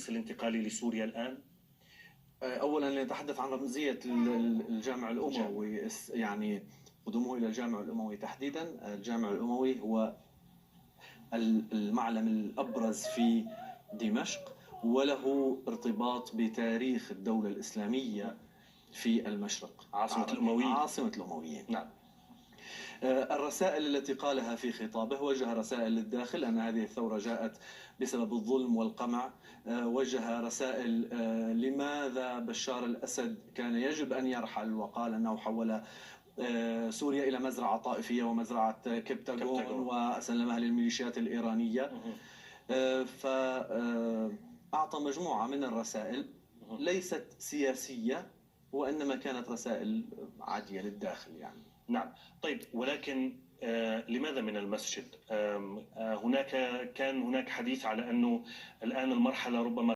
الانتقالي لسوريا الآن؟ أولا نتحدث عن رمزية الجامع الأموي، يعني قدومه إلى الجامع الأموي تحديدا. الجامع الأموي هو المعلم الأبرز في دمشق، وله ارتباط بتاريخ الدولة الإسلامية في المشرق، عاصمة الأمويين. عاصمة الأمويين. نعم. الرسائل التي قالها في خطابه وجه رسائل للداخل أن هذه الثورة جاءت بسبب الظلم والقمع. وجه رسائل لماذا بشار الأسد كان يجب أن يرحل، وقال أنه حول سوريا إلى مزرعة طائفية ومزرعة كبتاغون وسلمها للميليشيات الإيرانية. فأعطى مجموعة من الرسائل ليست سياسية، وإنما كانت رسائل عادية للداخل يعني. نعم. طيب، ولكن لماذا من المسجد؟ كان هناك حديث على أنه الآن المرحلة ربما